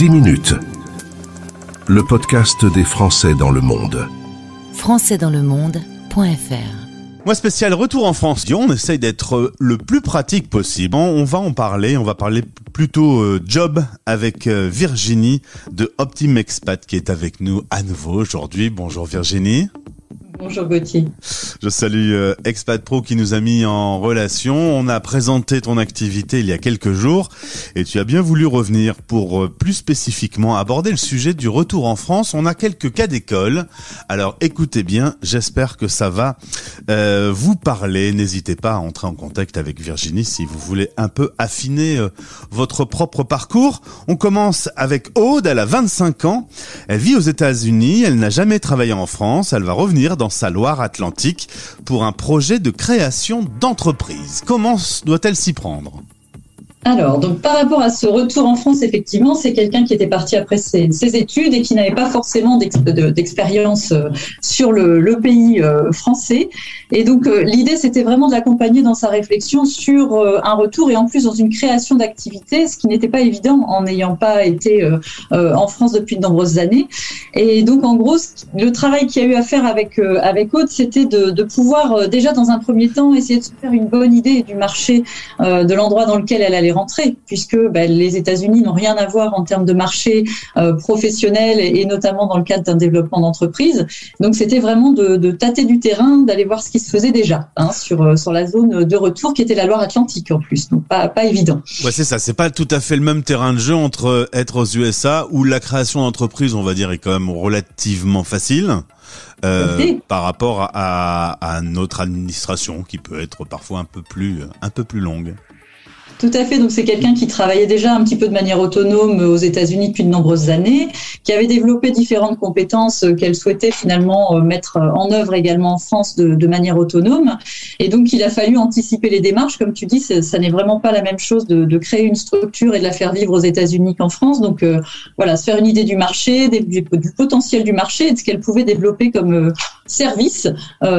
10 minutes. Le podcast des Français dans le monde. Françaisdanslemonde.fr. Moi spécial retour en France. On essaye d'être le plus pratique possible. On va parler plutôt job avec Virginie de Optim Expat qui est avec nous à nouveau aujourd'hui. Bonjour Virginie. Bonjour Gauthier. Je salue Expat Pro qui nous a mis en relation. On a présenté ton activité il y a quelques jours et tu as bien voulu revenir pour plus spécifiquement aborder le sujet du retour en France. On a quelques cas d'école. Alors écoutez bien, j'espère que ça va vous parler. N'hésitez pas à entrer en contact avec Virginie si vous voulez un peu affiner votre propre parcours. On commence avec Aude, elle a 25 ans. Elle vit aux États-Unis, elle n'a jamais travaillé en France. Elle va revenir dans sa Loire-Atlantique pour un projet de création d'entreprise. Comment doit-elle s'y prendre ? Alors, donc par rapport à ce retour en France, effectivement, c'est quelqu'un qui était parti après ses études et qui n'avait pas forcément d'expérience sur le pays français. Et donc, l'idée, c'était vraiment de l'accompagner dans sa réflexion sur un retour et en plus dans une création d'activité, ce qui n'était pas évident en n'ayant pas été en France depuis de nombreuses années. Et donc, en gros, le travail qu'il y a eu à faire avec Aude, c'était de pouvoir déjà dans un premier temps essayer de se faire une bonne idée du marché de l'endroit dans lequel elle allait rentrer, puisque les États-Unis n'ont rien à voir en termes de marché professionnel et notamment dans le cadre d'un développement d'entreprise. Donc c'était vraiment de tâter du terrain, d'aller voir ce qui se faisait déjà sur la zone de retour qui était la Loire-Atlantique en plus, donc pas évident. Ouais, c'est ça, c'est pas tout à fait le même terrain de jeu entre être aux USA où la création d'entreprise, on va dire, est quand même relativement facile. Par rapport à notre administration qui peut être parfois un peu plus longue. Tout à fait. Donc, c'est quelqu'un qui travaillait déjà un petit peu de manière autonome aux États-Unis depuis de nombreuses années, qui avait développé différentes compétences qu'elle souhaitait finalement mettre en œuvre également en France de manière autonome. Et donc, il a fallu anticiper les démarches. Comme tu dis, ça n'est vraiment pas la même chose de créer une structure et de la faire vivre aux États-Unis qu'en France. Donc, se faire une idée du marché, du potentiel du marché et de ce qu'elle pouvait développer comme service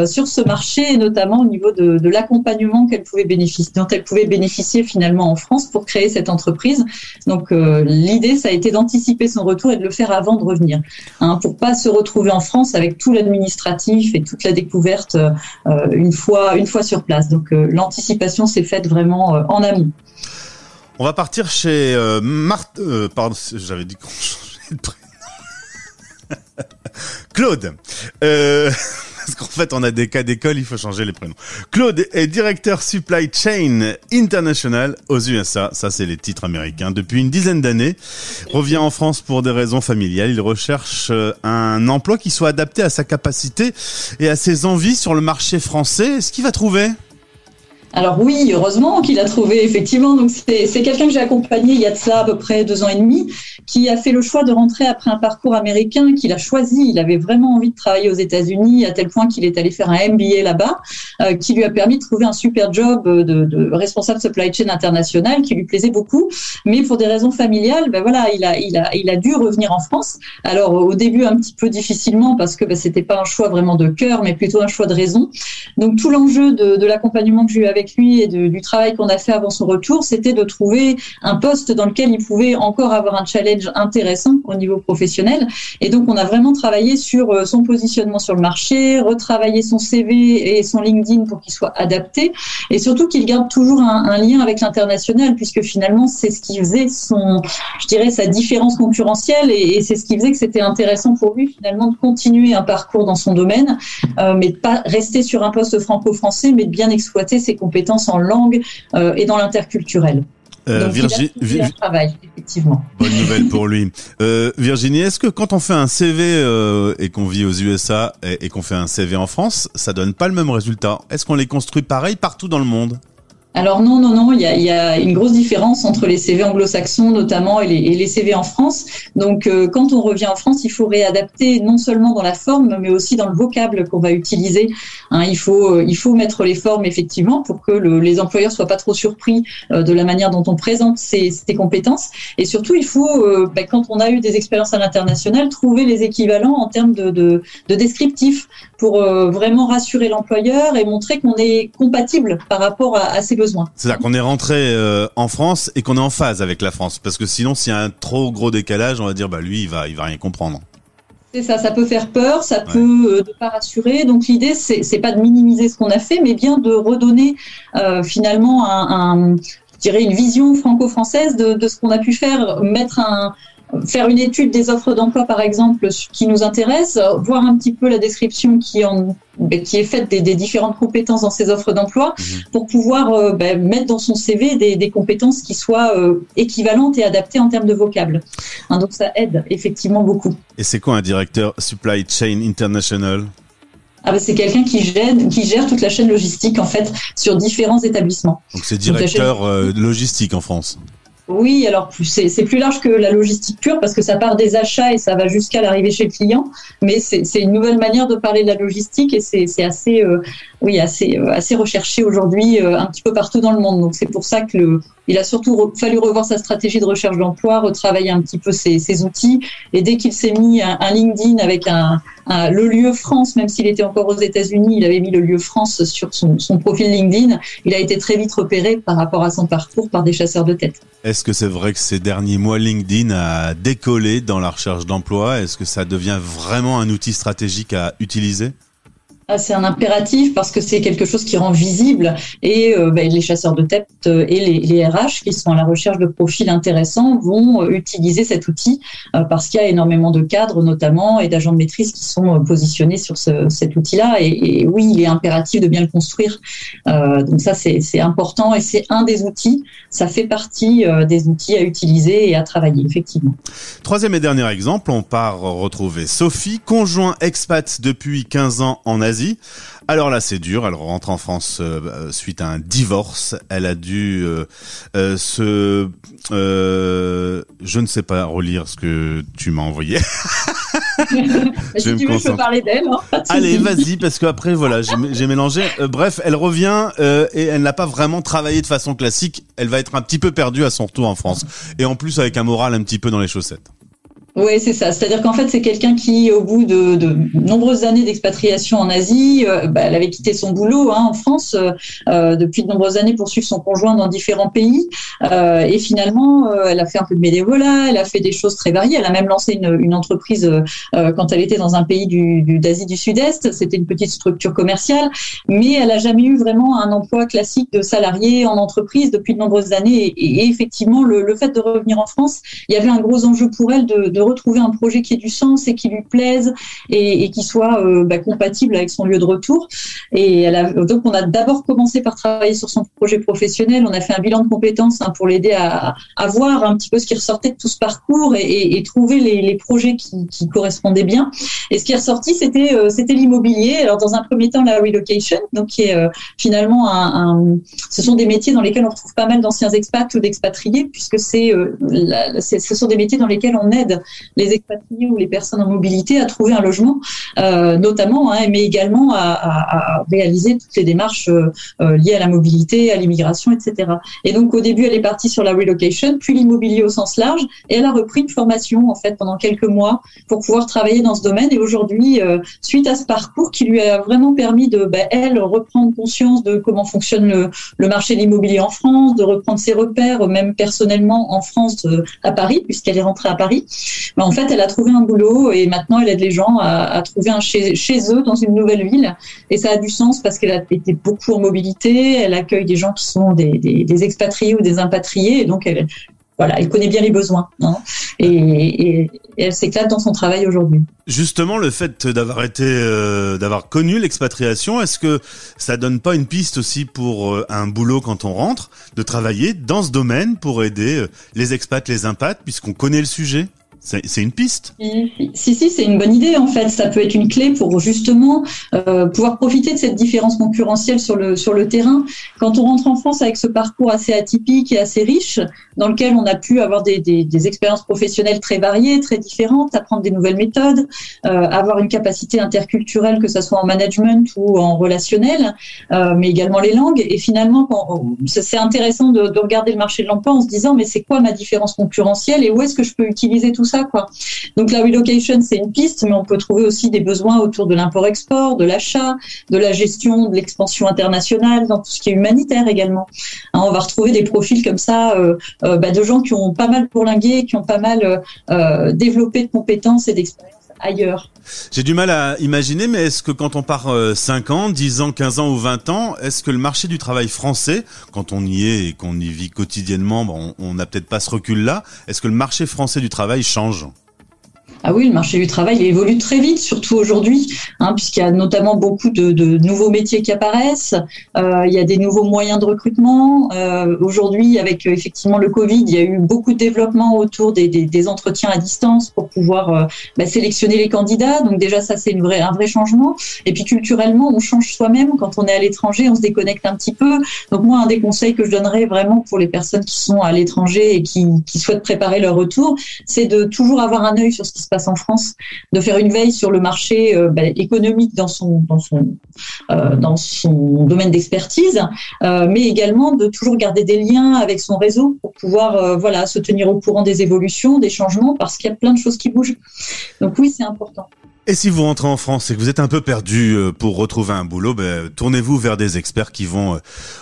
sur ce marché, et notamment au niveau de l'accompagnement dont elle pouvait bénéficier finalement en France pour créer cette entreprise. Donc l'idée, ça a été d'anticiper son retour et de le faire avant de revenir, pour pas se retrouver en France avec tout l'administratif et toute la découverte une fois sur place. Donc l'anticipation s'est faite vraiment en amont. On va partir chez Marthe. Pardon, j'avais dit qu'on changeait de prénom. Claude. Parce qu'en fait, on a des cas d'école, il faut changer les prénoms. Claude est directeur Supply Chain International aux USA. Ça, c'est les titres américains. Depuis une dizaine d'années, revient en France pour des raisons familiales. Il recherche un emploi qui soit adapté à sa capacité et à ses envies sur le marché français. Est-ce qu'il va trouver ? Alors oui, heureusement qu'il a trouvé, effectivement. Donc c'est quelqu'un que j'ai accompagné il y a de ça à peu près 2 ans et demi, qui a fait le choix de rentrer après un parcours américain qu'il a choisi. Il avait vraiment envie de travailler aux États-Unis à tel point qu'il est allé faire un MBA là-bas, qui lui a permis de trouver un super job de responsable supply chain international qui lui plaisait beaucoup. Mais pour des raisons familiales, il a dû revenir en France. Alors au début un petit peu difficilement parce que c'était pas un choix vraiment de cœur, mais plutôt un choix de raison. Donc tout l'enjeu de l'accompagnement que j'ai eu avec lui et du travail qu'on a fait avant son retour, c'était de trouver un poste dans lequel il pouvait encore avoir un challenge intéressant au niveau professionnel. Et donc, on a vraiment travaillé sur son positionnement sur le marché, retravaillé son CV et son LinkedIn pour qu'il soit adapté et surtout qu'il garde toujours un lien avec l'international puisque finalement, c'est ce qui faisait sa différence concurrentielle et c'est ce qui faisait que c'était intéressant pour lui finalement de continuer un parcours dans son domaine, mais de pas rester sur un poste franco-français, mais de bien exploiter ses compétences en langue et dans l'interculturel. Donc, il a un travail, effectivement. Bonne nouvelle pour lui. Virginie, est-ce que quand on fait un CV et qu'on vit aux USA et qu'on fait un CV en France, ça donne pas le même résultat ? Est-ce qu'on les construit pareil partout dans le monde ? Alors non, il y a une grosse différence entre les CV anglo-saxons notamment et les CV en France. Donc quand on revient en France, il faut réadapter non seulement dans la forme, mais aussi dans le vocable qu'on va utiliser. Il faut mettre les formes effectivement pour que les employeurs soient pas trop surpris de la manière dont on présente ses compétences. Et surtout, il faut quand on a eu des expériences à l'international, trouver les équivalents en termes de descriptifs pour vraiment rassurer l'employeur et montrer qu'on est compatible par rapport à ses besoins. C'est-à-dire qu'on est rentré en France et qu'on est en phase avec la France, parce que sinon, s'il y a un trop gros décalage, on va dire lui, il va rien comprendre. C'est ça peut faire peur, ça peut ne pas rassurer. Donc l'idée, c'est pas de minimiser ce qu'on a fait, mais bien de redonner finalement je dirais une vision franco-française de ce qu'on a pu faire, faire une étude des offres d'emploi, par exemple, qui nous intéresse, voir un petit peu la description qui est faite des différentes compétences dans ces offres d'emploi, pour pouvoir mettre dans son CV des compétences qui soient équivalentes et adaptées en termes de vocable. Donc ça aide effectivement beaucoup. Et c'est quoi un directeur Supply Chain International ? C'est quelqu'un qui gère toute la chaîne logistique, en fait, sur différents établissements. Donc c'est directeur logistique en France. Oui, alors c'est plus large que la logistique pure, parce que ça part des achats et ça va jusqu'à l'arrivée chez le client. Mais c'est une nouvelle manière de parler de la logistique, et c'est assez recherché aujourd'hui un petit peu partout dans le monde. Donc c'est pour ça que il a surtout fallu revoir sa stratégie de recherche d'emploi, retravailler un petit peu ses outils. Et dès qu'il s'est mis un LinkedIn avec le lieu France, même s'il était encore aux États-Unis, il avait mis le lieu France sur son profil LinkedIn. Il a été très vite repéré par rapport à son parcours par des chasseurs de tête. Est-ce que c'est vrai que ces derniers mois, LinkedIn a décollé dans la recherche d'emploi ? Est-ce que ça devient vraiment un outil stratégique à utiliser ? C'est un impératif, parce que c'est quelque chose qui rend visible, et les chasseurs de tête et les RH qui sont à la recherche de profils intéressants vont utiliser cet outil, parce qu'il y a énormément de cadres notamment et d'agents de maîtrise qui sont positionnés sur cet outil-là, et oui, il est impératif de bien le construire. Donc ça c'est important, et c'est un des outils, ça fait partie des outils à utiliser et à travailler effectivement. Troisième et dernier exemple, on part retrouver Sophie, conjoint expat depuis 15 ans en Asie. Alors là, c'est dur. Elle rentre en France suite à un divorce. Elle a dû je ne sais pas relire ce que tu m'as envoyé. Si tu veux, je peux parler d'elle. Allez, vas-y, parce qu'après, voilà, j'ai mélangé. Bref, elle revient et elle n'a pas vraiment travaillé de façon classique. Elle va être un petit peu perdue à son retour en France. Et en plus, avec un moral un petit peu dans les chaussettes. Oui, c'est ça. C'est-à-dire qu'en fait, c'est quelqu'un qui, au bout de nombreuses années d'expatriation en Asie, elle avait quitté son boulot en France depuis de nombreuses années pour suivre son conjoint dans différents pays. Et finalement, elle a fait un peu de bénévolat, elle a fait des choses très variées. Elle a même lancé une entreprise quand elle était dans un pays d'Asie du Sud-Est. C'était une petite structure commerciale, mais elle a jamais eu vraiment un emploi classique de salarié en entreprise depuis de nombreuses années. Et effectivement, le fait de revenir en France, il y avait un gros enjeu pour elle de retrouver un projet qui ait du sens et qui lui plaise et qui soit compatible avec son lieu de retour. Et donc on a d'abord commencé par travailler sur son projet professionnel. On a fait un bilan de compétences pour l'aider à voir un petit peu ce qui ressortait de tout ce parcours et trouver les projets qui correspondaient bien. Et ce qui est ressorti, c'était l'immobilier. Alors dans un premier temps, la relocation, donc qui est finalement ce sont des métiers dans lesquels on retrouve pas mal d'anciens expats ou d'expatriés, puisque ce sont des métiers dans lesquels on aide les expatriés ou les personnes en mobilité à trouver un logement, notamment, mais également à réaliser toutes les démarches liées à la mobilité, à l'immigration, etc. Et donc au début, elle est partie sur la relocation, puis l'immobilier au sens large, et elle a repris une formation en fait pendant quelques mois pour pouvoir travailler dans ce domaine. Et aujourd'hui, suite à ce parcours qui lui a vraiment permis de, elle, reprendre conscience de comment fonctionne le marché de l'immobilier en France, de reprendre ses repères, même personnellement en France, à Paris, puisqu'elle est rentrée à Paris. En fait, elle a trouvé un boulot et maintenant elle aide les gens à trouver un chez eux dans une nouvelle ville. Et ça a du sens parce qu'elle a été beaucoup en mobilité. Elle accueille des gens qui sont des expatriés ou des impatriés. Et donc, elle connaît bien les besoins. Et elle s'éclate dans son travail aujourd'hui. Justement, le fait d'avoir connu l'expatriation, est-ce que ça donne pas une piste aussi pour un boulot quand on rentre, de travailler dans ce domaine pour aider les expats, les impats, puisqu'on connaît le sujet ? C'est une piste. Si, c'est une bonne idée en fait. Ça peut être une clé pour justement pouvoir profiter de cette différence concurrentielle sur le terrain. Quand on rentre en France avec ce parcours assez atypique et assez riche, dans lequel on a pu avoir des expériences professionnelles très variées, très différentes, apprendre des nouvelles méthodes, avoir une capacité interculturelle, que ça soit en management ou en relationnel, mais également les langues. Et finalement, c'est intéressant de regarder le marché de l'emploi en se disant mais c'est quoi ma différence concurrentielle et où est-ce que je peux utiliser tout ça ça, quoi. Donc la relocation, c'est une piste, mais on peut trouver aussi des besoins autour de l'import-export, de l'achat, de la gestion, de l'expansion internationale, dans tout ce qui est humanitaire également. Hein, on va retrouver des profils comme ça, de gens qui ont pas mal bourlingué, qui ont pas mal développé de compétences et d'expériences ailleurs. J'ai du mal à imaginer, mais est-ce que quand on part 5 ans, 10 ans, 15 ans ou 20 ans, est-ce que le marché du travail français, quand on y est et qu'on y vit quotidiennement, on n'a peut-être pas ce recul-là, est-ce que le marché français du travail change ? Ah oui, le marché du travail il évolue très vite, surtout aujourd'hui, puisqu'il y a notamment beaucoup de nouveaux métiers qui apparaissent. Il y a des nouveaux moyens de recrutement. Aujourd'hui, avec effectivement le Covid, il y a eu beaucoup de développement autour des entretiens à distance pour pouvoir sélectionner les candidats. Donc déjà, ça c'est un vrai changement. Et puis culturellement, on change soi-même. Quand on est à l'étranger, on se déconnecte un petit peu. Donc moi, un des conseils que je donnerais vraiment pour les personnes qui sont à l'étranger et qui souhaitent préparer leur retour, c'est de toujours avoir un œil sur ce qui se passe en France, de faire une veille sur le marché économique dans son domaine d'expertise, mais également de toujours garder des liens avec son réseau pour pouvoir se tenir au courant des évolutions, des changements, parce qu'il y a plein de choses qui bougent. Donc oui, c'est important. Et si vous rentrez en France et que vous êtes un peu perdu pour retrouver un boulot, tournez-vous vers des experts qui vont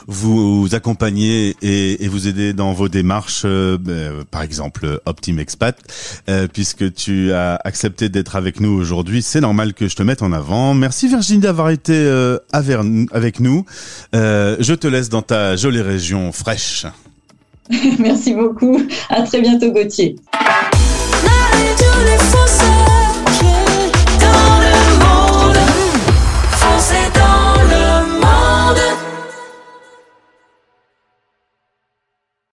vous accompagner et vous aider dans vos démarches. Par exemple, Optim Expat, puisque tu as accepté d'être avec nous aujourd'hui, c'est normal que je te mette en avant. Merci Virginie d'avoir été avec nous. Je te laisse dans ta jolie région fraîche. Merci beaucoup. À très bientôt, Gauthier.